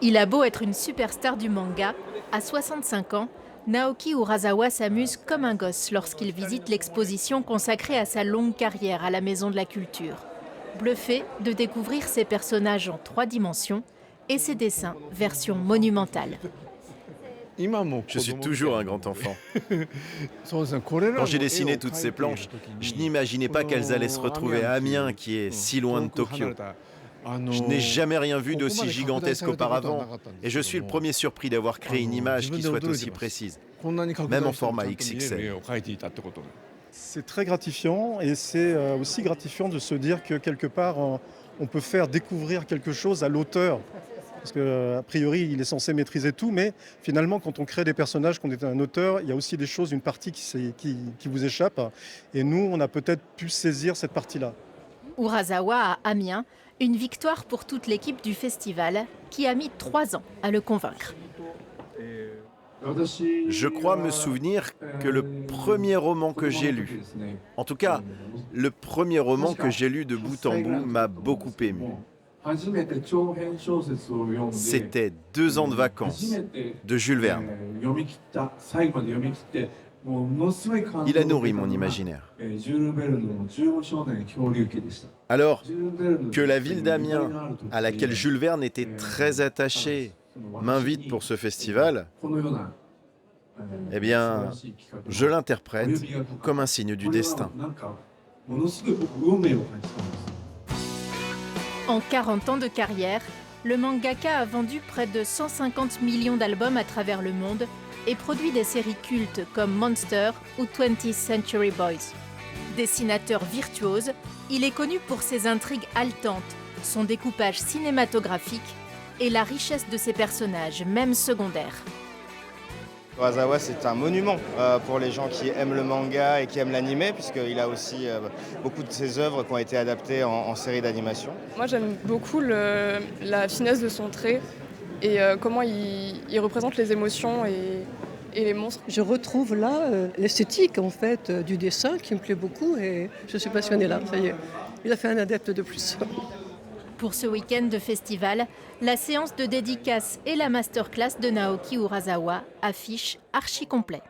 Il a beau être une superstar du manga, à 65 ans, Naoki Urasawa s'amuse comme un gosse lorsqu'il visite l'exposition consacrée à sa longue carrière à la Maison de la Culture. Bluffé de découvrir ses personnages en 3 dimensions et ses dessins version monumentale. Je suis toujours un grand enfant. Quand j'ai dessiné toutes ces planches, je n'imaginais pas qu'elles allaient se retrouver à Amiens, qui est si loin de Tokyo. Je n'ai jamais rien vu d'aussi gigantesque auparavant, et je suis le premier surpris d'avoir créé une image qui soit aussi précise, même en format XXL. C'est très gratifiant et c'est aussi gratifiant de se dire que quelque part on peut faire découvrir quelque chose à l'auteur. Parce qu'a priori il est censé maîtriser tout, mais finalement quand on crée des personnages, qu'on est un auteur, il y a aussi des choses, une partie qui vous échappe. Et nous on a peut-être pu saisir cette partie-là. Urasawa à Amiens, une victoire pour toute l'équipe du festival qui a mis 3 ans à le convaincre. Je crois me souvenir que le premier roman que j'ai lu, en tout cas, le premier roman que j'ai lu de bout en bout m'a beaucoup ému. C'était 2 ans de vacances de Jules Verne. Il a nourri mon imaginaire. Alors que la ville d'Amiens, à laquelle Jules Verne était très attaché, m'invite pour ce festival, eh bien, je l'interprète comme un signe du destin. En 40 ans de carrière, le mangaka a vendu près de 150 millions d'albums à travers le monde et produit des séries cultes comme Monster ou 20th Century Boys. Dessinateur virtuose, il est connu pour ses intrigues haletantes, son découpage cinématographique et la richesse de ses personnages, même secondaires. Urasawa, c'est un monument pour les gens qui aiment le manga et qui aiment l'anime, puisqu'il a aussi beaucoup de ses œuvres qui ont été adaptées en série d'animation. Moi, j'aime beaucoup la finesse de son trait et comment il représente les émotions et les monstres. Je retrouve là l'esthétique en fait du dessin qui me plaît beaucoup et je suis passionnée là, ça y est. Il a fait un adepte de plus. Pour ce week-end de festival, la séance de dédicace et la masterclass de Naoki Urasawa affichent archi complet.